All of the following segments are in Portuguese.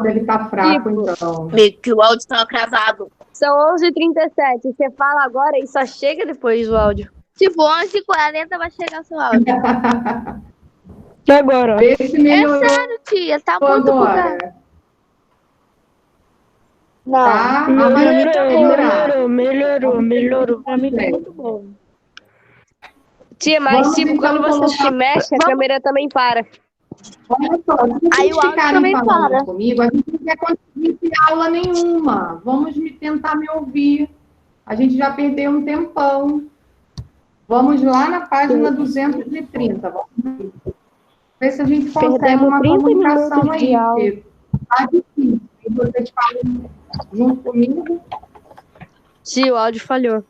dele tá fraco, então. Meio que o áudio tá atrasado. São 11h37. Você fala agora e só chega depois o áudio. Tipo, 11h40 vai chegar seu áudio. Agora. Vê se melhorou Sério, tia, tá muito bugado. agora. Não. Tá? Agora tá melhorado. Melhorou. Pra mim tá muito bom. Tia, mas Vamos, tipo, então, quando você se colocar- mexe, a câmera também para. Olha só, se Aí vocês o áudio ficarem também falando para. comigo, a gente não quer conseguir ter aula nenhuma. Vamos tentar me ouvir. A gente já perdeu um tempão. Vamos lá na página 230. Vamos ver se a gente consegue Perdemos uma 30 comunicação minutos de aí. aula. Porque tá difícil. E vocês falam junto comigo. Tia, o áudio falhou.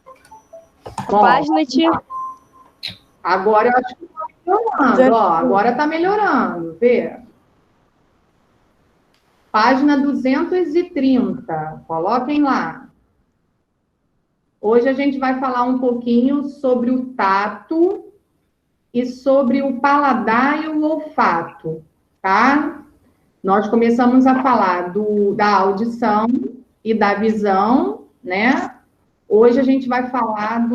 Bom, Página, tia. agora eu acho que tá melhorando. Ó, agora tá melhorando. Vê. Página 230. Coloquem lá. Hoje a gente vai falar um pouquinho sobre o tato e sobre o paladar e o olfato, tá? Nós começamos a falar da audição e da visão, né? Hoje a gente vai falar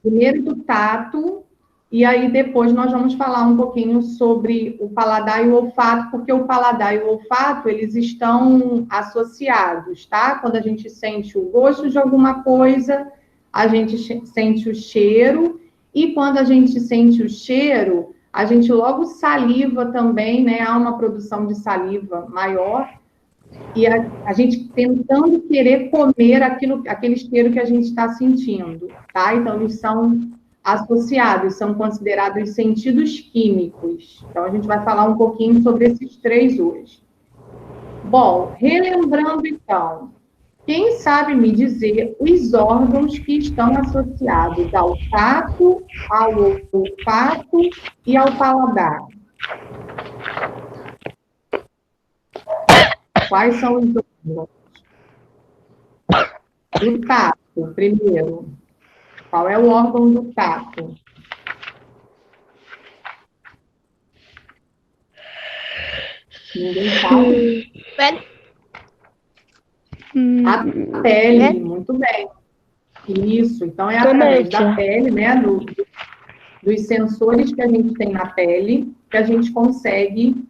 primeiro do tato, e aí depois nós vamos falar um pouquinho sobre o paladar e o olfato, porque o paladar e o olfato, eles estão associados, tá? Quando a gente sente o gosto de alguma coisa, a gente sente o cheiro, e quando a gente sente o cheiro, a gente logo saliva também, né? Há uma produção de saliva maior, e a gente tentando querer comer aquele cheiro que a gente está sentindo, tá? Então, eles são associados, são considerados sentidos químicos. Então, a gente vai falar um pouquinho sobre esses três hoje. Bom, relembrando então, quem sabe me dizer os órgãos que estão associados ao tato, ao olfato e ao paladar? Quais são os órgãos? O tato, primeiro. Qual é o órgão do tato? Ninguém sabe? Pele. A pele, muito bem. Isso, então é através da pele, né, dos sensores que a gente tem na pele, que a gente consegue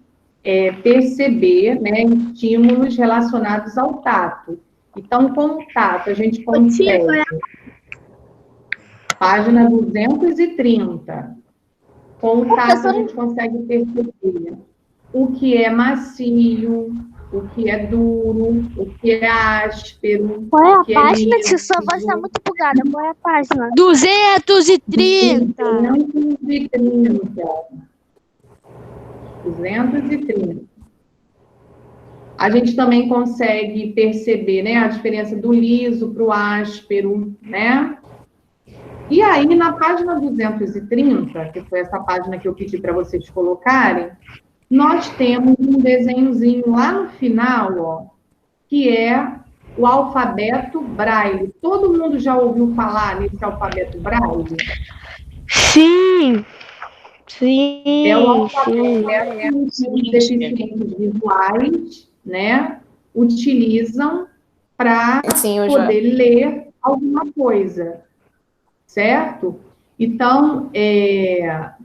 perceber, né, estímulos relacionados ao tato. Então, com o tato, a gente consegue... Página 230. Com o tato, a gente consegue perceber o que é macio, o que é duro, o que é áspero. Qual é a que página? liso. Sua voz tá muito bugada. Qual é a página? 230. 230. A gente também consegue perceber, né, a diferença do liso para o áspero, né? E aí, na página 230, que foi essa página que eu pedi para vocês colocarem, nós temos um desenhozinho lá no final, ó, que é o alfabeto Braille. Todo mundo já ouviu falar nesse alfabeto Braille? Sim. É o alfabeto que os deficientes visuais, né, utilizam para poder ler alguma coisa, certo? Então,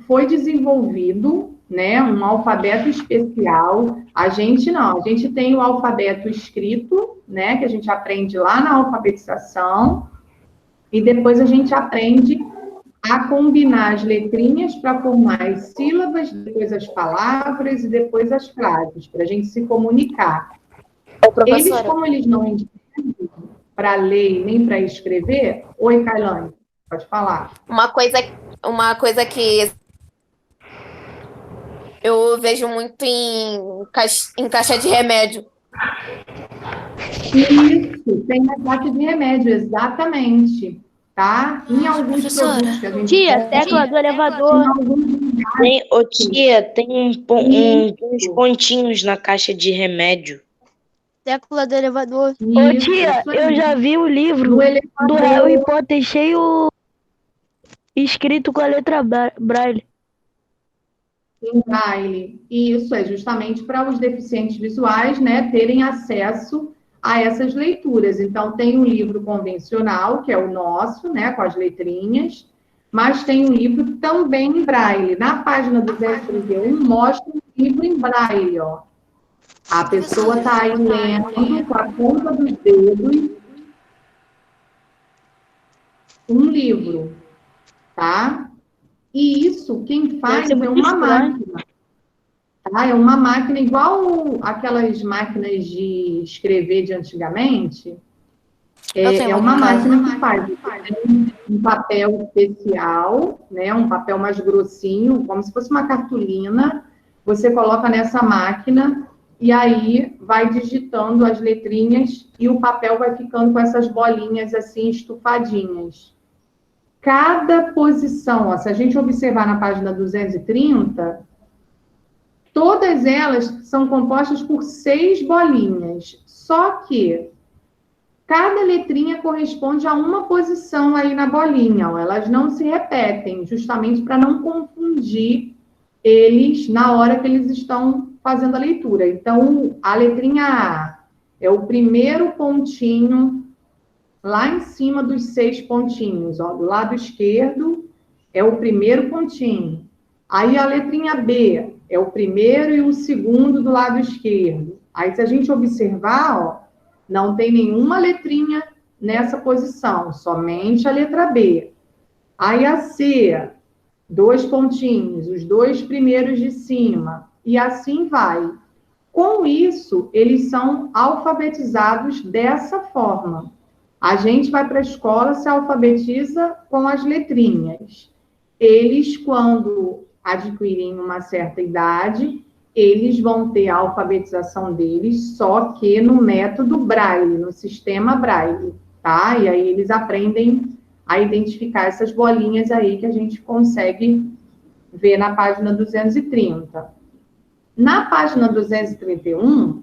foi desenvolvido, né, um alfabeto especial. A gente não, a gente tem o alfabeto escrito, né, que a gente aprende lá na alfabetização, e depois a gente aprende a combinar as letrinhas para formar as sílabas, depois as palavras e depois as frases, para a gente se comunicar. Eles, como eles não entendem para ler e nem para escrever... Oi, Kailane, pode falar. Uma coisa que eu vejo muito em caixa de remédio. Isso, tem na caixa de remédio, exatamente. Tá? Em alguns produtos que a gente Tia, tecla do elevador. Tem uns pontinhos na caixa de remédio. Tecla do elevador. Ô, tia, eu já vi o livro do Harry Potter cheio escrito com a letra Braille. em braille. E isso é justamente para os deficientes visuais, né, terem acesso a essas leituras. Então, tem um livro convencional, que é o nosso, né, com as letrinhas, mas tem um livro também em braille. Na página 231, mostra um livro em braille, ó. A pessoa está aí lendo com a ponta dos dedos um livro, tá? E isso, quem faz é uma máquina. Tá? É uma máquina igual aquelas máquinas de escrever de antigamente. É uma máquina que faz um papel especial, né? Um papel mais grossinho, como se fosse uma cartolina. Você coloca nessa máquina e aí vai digitando as letrinhas e o papel vai ficando com essas bolinhas assim estufadinhas. Cada posição, ó, se a gente observar na página 230, todas elas são compostas por 6 bolinhas. Só que cada letrinha corresponde a uma posição aí na bolinha, ó. Elas não se repetem, justamente para não confundir eles na hora que eles estão fazendo a leitura. Então, a letrinha A é o primeiro pontinho lá em cima dos 6 pontinhos, ó, do lado esquerdo é o primeiro pontinho. Aí a letrinha B é o primeiro e o segundo do lado esquerdo. Aí se a gente observar, ó, não tem nenhuma letrinha nessa posição, somente a letra B. Aí a C, 2 pontinhos, os 2 primeiros de cima, e assim vai. Com isso, eles são alfabetizados dessa forma. A gente vai para a escola, se alfabetiza com as letrinhas. Eles, quando adquirirem uma certa idade, eles vão ter a alfabetização deles, só que no método Braille, no sistema Braille, tá? E aí eles aprendem a identificar essas bolinhas aí que a gente consegue ver na página 230. Na página 231,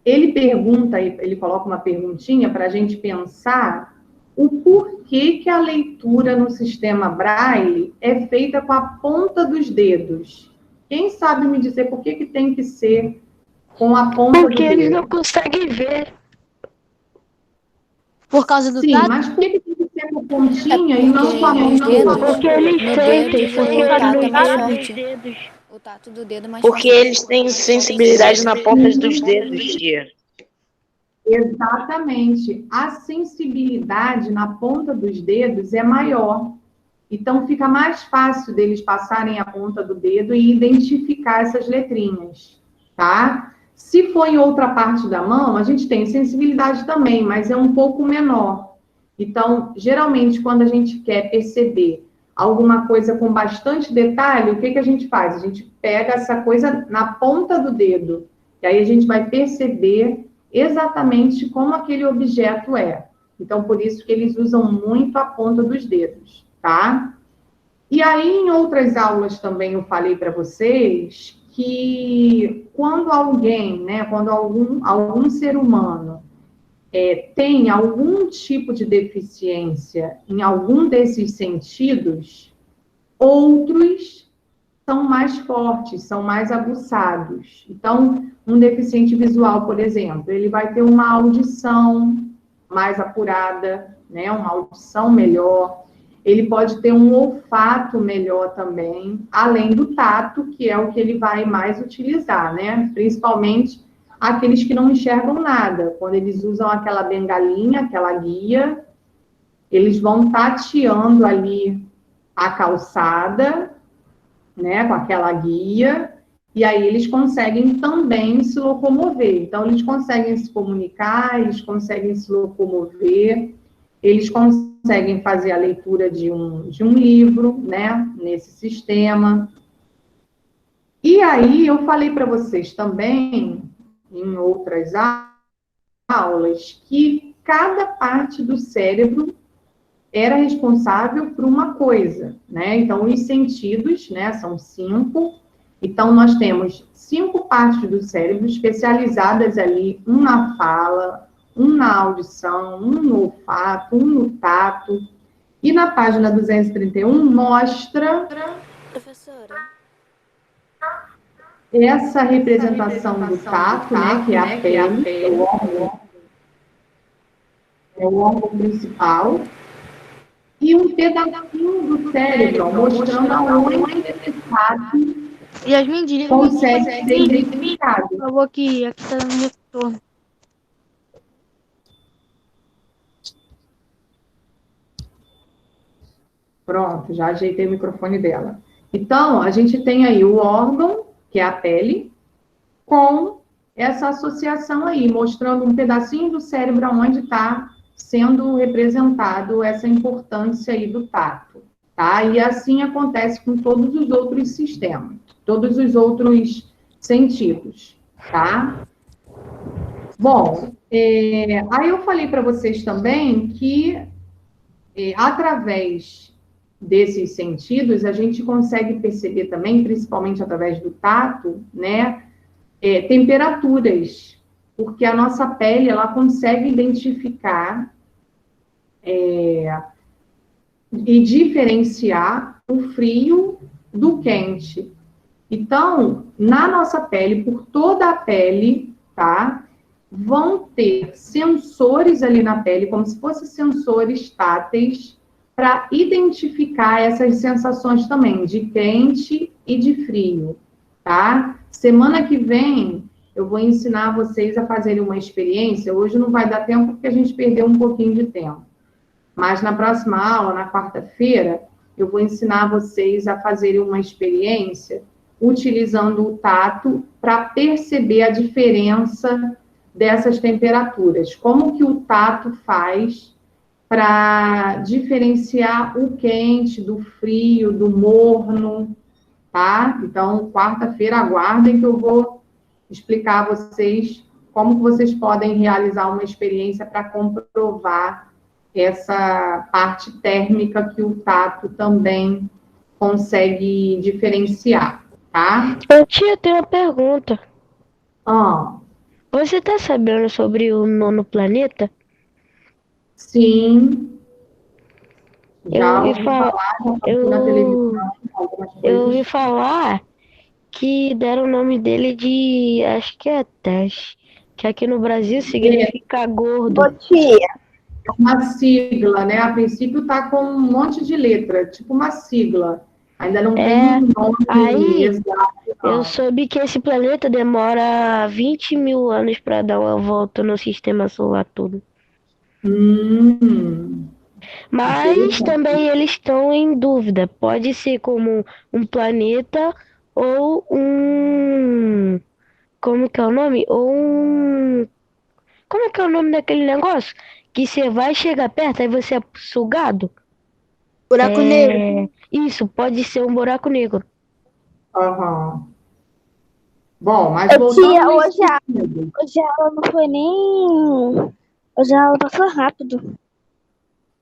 ele pergunta, ele coloca uma perguntinha para a gente pensar o porquê que a leitura no sistema Braille é feita com a ponta dos dedos. Quem sabe me dizer por que tem que ser com a ponta do dedo? Porque eles não conseguem ver. Por causa do Sim, tato? mas por que tem que ser com a pontinha e não com a mão? Porque eles sentem, porque tato os dedos. O tato do dedo é mais Porque forte. eles têm sensibilidade na ponta dos dedos, tia. Exatamente. A sensibilidade na ponta dos dedos é maior. Então, fica mais fácil deles passarem a ponta do dedo e identificar essas letrinhas, tá? Se for em outra parte da mão, a gente tem sensibilidade também, mas é um pouco menor. Então, geralmente, quando a gente quer perceber alguma coisa com bastante detalhe, o que a gente faz? A gente pega essa coisa na ponta do dedo, e aí a gente vai perceber exatamente como aquele objeto é. Então, por isso que eles usam muito a ponta dos dedos, tá? E aí, em outras aulas também eu falei para vocês que quando alguém, né, quando algum ser humano tem algum tipo de deficiência em algum desses sentidos, outros são mais fortes, são mais aguçados. Então, um deficiente visual, por exemplo, ele vai ter uma audição mais apurada, né, uma audição melhor. Ele pode ter um olfato melhor também, além do tato, que é o que ele vai mais utilizar, né? Principalmente aqueles que não enxergam nada. Quando eles usam aquela bengalinha, aquela guia, eles vão tateando ali a calçada, né, com aquela guia, e aí eles conseguem também se locomover. Então, eles conseguem se comunicar, eles conseguem se locomover, eles conseguem fazer a leitura de um livro, né, nesse sistema. E aí, eu falei para vocês também, em outras aulas, que cada parte do cérebro era responsável por uma coisa, né? Então, os sentidos, né, são 5. Então, nós temos 5 partes do cérebro especializadas ali, um na fala, um na audição, um no olfato, um no tato. E na página 231 mostra... Professora, essa representação do tato, né, que é a pele, é o órgão principal, e um pedacinho do cérebro, ó, mostrando aonde esse tato Yasmin, desliga consegue ser identificado. por favor, aqui tá dando retorno. Pronto, já ajeitei o microfone dela. Então, a gente tem aí o órgão, que é a pele, com essa associação aí, mostrando um pedacinho do cérebro onde está sendo representado essa importância aí do tato, tá? E assim acontece com todos os outros sistemas, todos os outros sentidos, tá? Bom, aí eu falei para vocês também que através desses sentidos, a gente consegue perceber também, principalmente através do tato, né, temperaturas, porque a nossa pele, ela consegue identificar e diferenciar o frio do quente. Então, na nossa pele, por toda a pele, tá, vão ter sensores ali na pele, como se fossem sensores táteis, para identificar essas sensações também, de quente e de frio, tá? Semana que vem, eu vou ensinar vocês a fazerem uma experiência. Hoje não vai dar tempo, porque a gente perdeu um pouquinho de tempo. Mas na próxima aula, na quarta-feira, eu vou ensinar vocês a fazerem uma experiência utilizando o tato para perceber a diferença dessas temperaturas. Como que o tato faz para diferenciar o quente do frio, do morno, tá? Então, quarta-feira, aguardem que eu vou explicar a vocês como que vocês podem realizar uma experiência para comprovar essa parte térmica que o tato também consegue diferenciar, tá? Eu tinha até uma pergunta. Você tá sabendo sobre o nono planeta? Sim. Eu ouvi falar, na televisão. eu ouvi falar que deram o nome dele de, acho que é Tesh, que aqui no Brasil significa gordo. É uma sigla, né? A princípio tá com um monte de letra, tipo uma sigla. Ainda não tem um nome exato. Eu soube que esse planeta demora 20 mil anos para dar uma volta no sistema solar todo. Mas também eles estão em dúvida. Pode ser como um planeta ou um... Como que é o nome? Ou um... Como é que é o nome daquele negócio? Que você vai chegar perto, aí você é sugado? Buraco negro. Isso, pode ser um buraco negro. Bom, mas Tia, hoje a aula não foi nem... Hoje a aula passou rápido.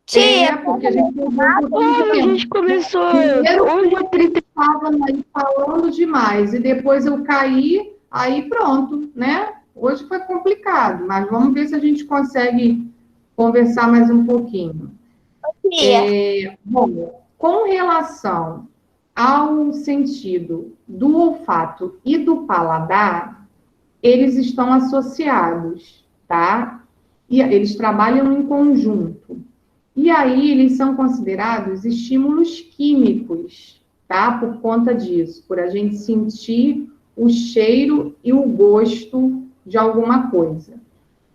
Tia, porque a gente começou... Hoje eu estava aí falando demais, e depois eu caí, aí pronto, né? Hoje foi complicado, mas vamos ver se a gente consegue conversar mais um pouquinho. Bom, com relação ao sentido do olfato e do paladar, eles estão associados, tá? E eles trabalham em conjunto. E aí, eles são considerados estímulos químicos, tá? Por conta disso, por a gente sentir o cheiro e o gosto de alguma coisa.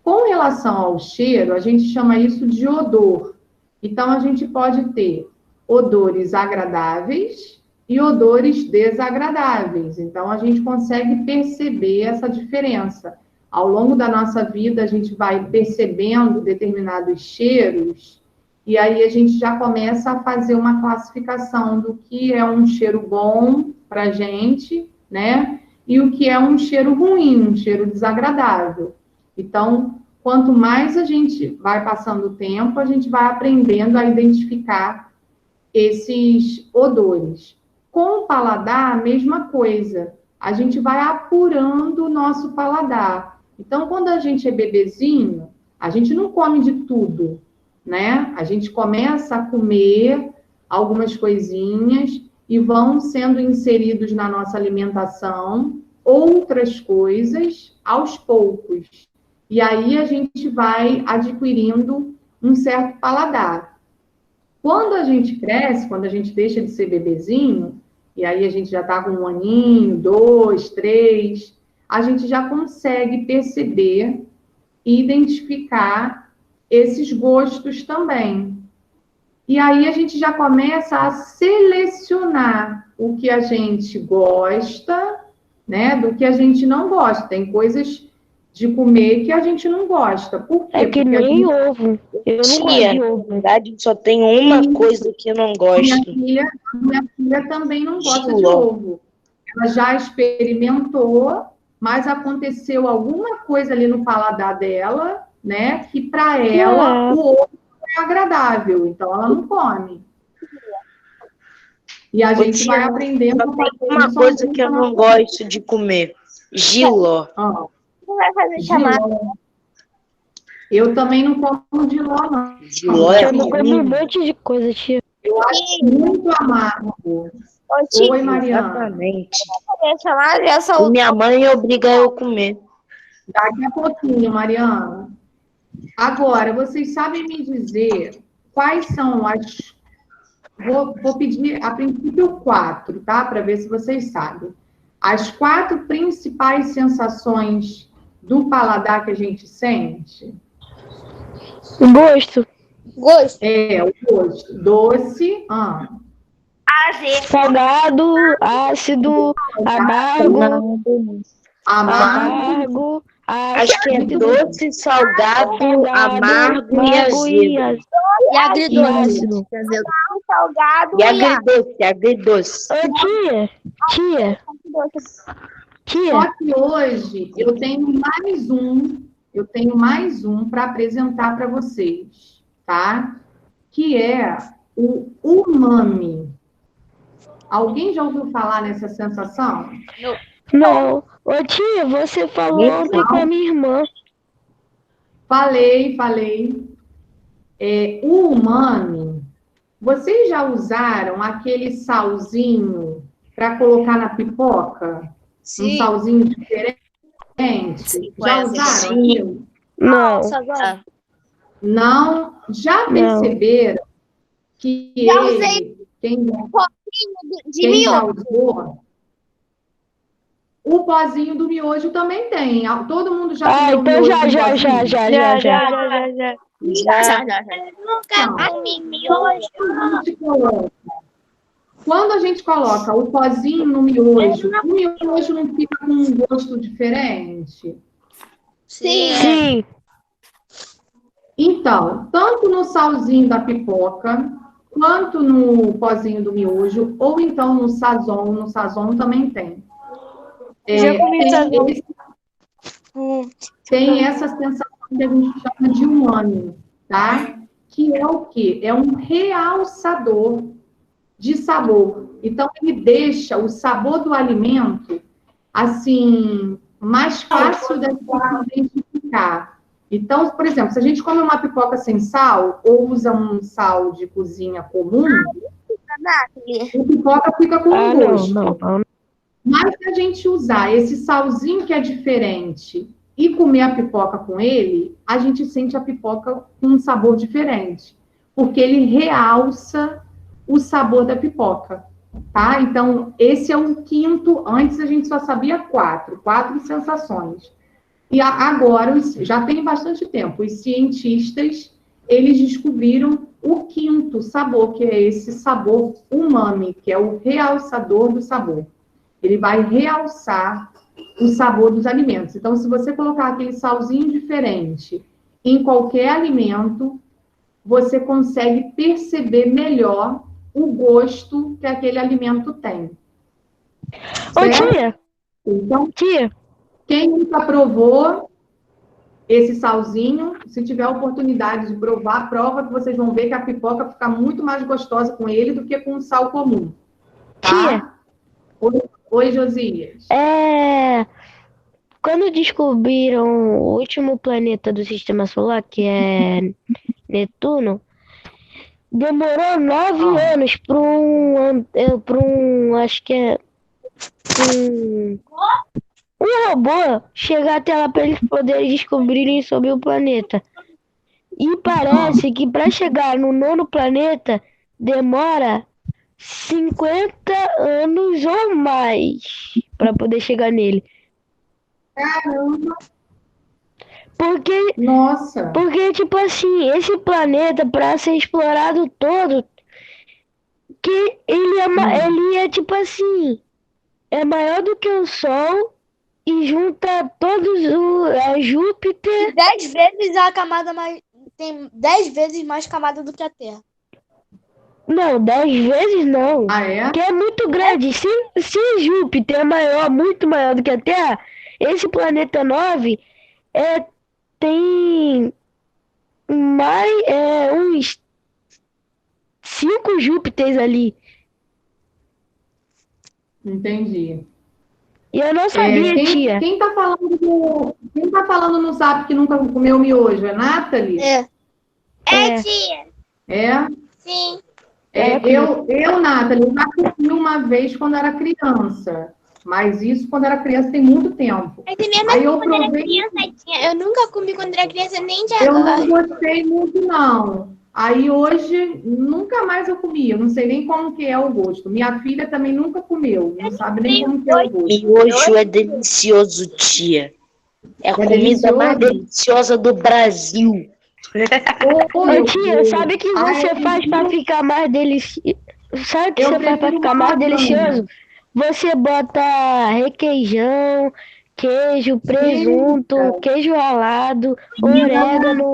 Com relação ao cheiro, a gente chama isso de odor. Então, a gente pode ter odores agradáveis e odores desagradáveis. Então, a gente consegue perceber essa diferença. Ao longo da nossa vida, a gente vai percebendo determinados cheiros, e aí a gente já começa a fazer uma classificação do que é um cheiro bom para a gente, né? E o que é um cheiro ruim, um cheiro desagradável. Então, quanto mais a gente vai passando o tempo, a gente vai aprendendo a identificar esses odores. Com o paladar, a mesma coisa. A gente vai apurando o nosso paladar. Então, quando a gente é bebezinho, a gente não come de tudo, né? A gente começa a comer algumas coisinhas e vão sendo inseridos na nossa alimentação outras coisas aos poucos. E aí a gente vai adquirindo um certo paladar. Quando a gente cresce, quando a gente deixa de ser bebezinho, e aí a gente já está com 1 aninho, 2, 3, a gente já consegue perceber e identificar esses gostos também. E aí a gente já começa a selecionar o que a gente gosta, né, do que a gente não gosta. Tem coisas de comer que a gente não gosta. Por quê? É que Porque nem ovo. Eu não gosto Tia, de na ovo. verdade, só tem uma coisa que eu não gosto. minha filha também não gosta de Jiló. ovo. Ela já experimentou, mas aconteceu alguma coisa ali no paladar dela, né, que para ela o ovo é agradável, então ela não come. E a gente Tia, vai aprendendo. só tem uma coisa que eu não gosto de comer. Jiló. Ah, Não vai fazer chamada. Giló. Eu também não como giló, não. Jiló é Eu não como um ruim. monte de coisa, tia. Eu acho muito amargo. Ô, tia, Oi, Mariana. Exatamente. fazer chamada, já E sou minha mãe obriga eu a comer. Daqui a pouquinho, Mariana. Agora, vocês sabem me dizer quais são as... Vou pedir, a princípio, 4, tá? Para ver se vocês sabem. As 4 principais sensações do paladar que a gente sente O gosto. gosto. é o gosto. Doce, Azedo. Salgado, ácido, amargo, amargo, Acho que é doce, salgado, amargo e azedo. E agridoce. ácido. Salgado E agridoce, agridoce. Ô, tia, Só que hoje eu tenho mais um para apresentar para vocês, tá? Que é o umami. Alguém já ouviu falar nessa sensação? não. Ô, tia, você falou ontem com a minha irmã. Falei. O umami, vocês já usaram aquele salzinho para colocar na pipoca? Sim. Um salzinho diferente? Já usaram aquilo? Não. Não? Já perceberam que Já usei quem de miojo. já usou, o pozinho do miojo também tem. Todo mundo já comeu Então miojo já. Nunca comi miojo. Quando a gente coloca o pozinho no miojo, o miojo não fica com um gosto diferente? Sim. Então, tanto no salzinho da pipoca, quanto no pozinho do miojo, ou então no sazon também tem. Já comi sazon. Tem essa sensação que a gente chama de umami, tá? Que é o quê? É um realçador de sabor. Então, ele deixa o sabor do alimento, assim, mais fácil da gente identificar. Então, por exemplo, se a gente come uma pipoca sem sal, ou usa um sal de cozinha comum, a pipoca fica com um gosto. Não. Mas se a gente usar esse salzinho que é diferente e comer a pipoca com ele, a gente sente a pipoca com um sabor diferente. Porque ele realça o sabor da pipoca, tá? Então, esse é o 5º. Antes a gente só sabia 4 sensações. E agora, já tem bastante tempo, os cientistas, eles descobriram o 5º sabor, que é esse sabor umami, que é o realçador do sabor. Ele vai realçar o sabor dos alimentos. Então, se você colocar aquele salzinho diferente em qualquer alimento, você consegue perceber melhor o gosto que aquele alimento tem. Ô, tia. Então, Tia. quem nunca provou esse salzinho, se tiver a oportunidade de provar, prova que vocês vão ver que a pipoca fica muito mais gostosa com ele do que com o sal comum. Tá? Oi, Josias. Quando descobriram o último planeta do Sistema Solar, que é Netuno, demorou 9 anos para acho que é um robô chegar até lá para eles poderem descobrirem sobre o planeta. E parece que para chegar no nono planeta demora 50 anos ou mais para poder chegar nele. Caramba, Porque, nossa. tipo assim, esse planeta, para ser explorado todo, que ele é tipo assim, é maior do que o Sol e junta todos a Júpiter. 10 vezes a camada mais. Tem 10 vezes mais camada do que a Terra. Não, 10 vezes não. Ah, é? Que é muito grande. Se Júpiter é maior, muito maior do que a Terra, esse planeta 9 tem uns 5 Júpiteres ali. Entendi. E eu não sabia, tia. Quem tá falando no Zap que nunca comeu miojo? É Nathalie? É. É. Tia. É? Sim. Nathalie, eu já comi uma vez quando era criança. Mas isso quando era criança tem muito tempo. Aí eu provei. Eu nunca comi quando era criança, nem de Eu agora. não gostei muito, não. Aí hoje, nunca mais eu comi. Eu não sei nem como que é o gosto. Minha filha também nunca comeu. Não sabe nem como que é o gosto. Miojo é delicioso, tia. É a comida delicioso? mais deliciosa do Brasil. Ô, tia, sabe o que você faz para ficar mais delicioso? Sabe o que você faz para ficar mais delicioso? Você bota requeijão, queijo, presunto, queijo ralado, orégano.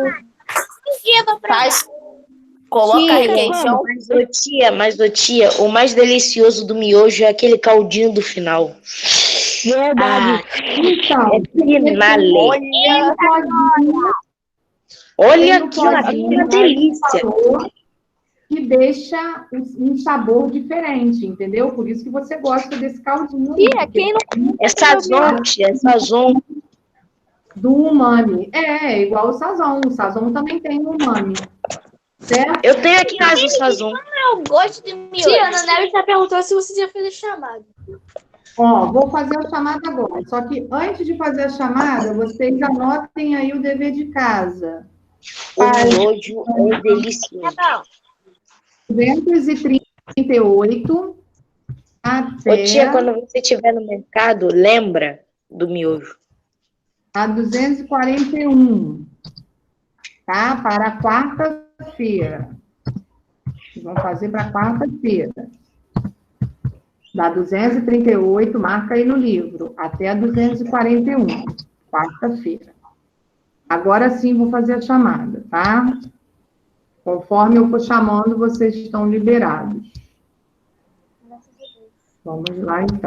Coloca requeijão. Mas, ô tia, o mais delicioso do miojo é aquele caldinho do final. Verdade. Então, Finale. Olha aquilo, delícia. Que deixa um sabor diferente, entendeu? Por isso que você gosta desse caldinho. Tia, quem não É sazon, tia, é sazon. Do umami. É igual o sazon. O sazon também tem umami. Certo? Eu tenho aqui em casa o sazon. eu gosto de miojo? Tia, a Ana Neves está perguntando se você já fez a chamada. Ó, vou fazer a chamada agora. Só que antes de fazer a chamada, vocês anotem aí o dever de casa. O miojo é delicioso. 238 até Ô tia, quando você estiver no mercado, lembra do miojo. a 241, tá? Para quarta-feira. Vamos fazer para quarta-feira. Da 238, marca aí no livro, até a 241, quarta-feira. Agora sim vou fazer a chamada, tá? Conforme eu for chamando, vocês estão liberados. Vamos lá, então.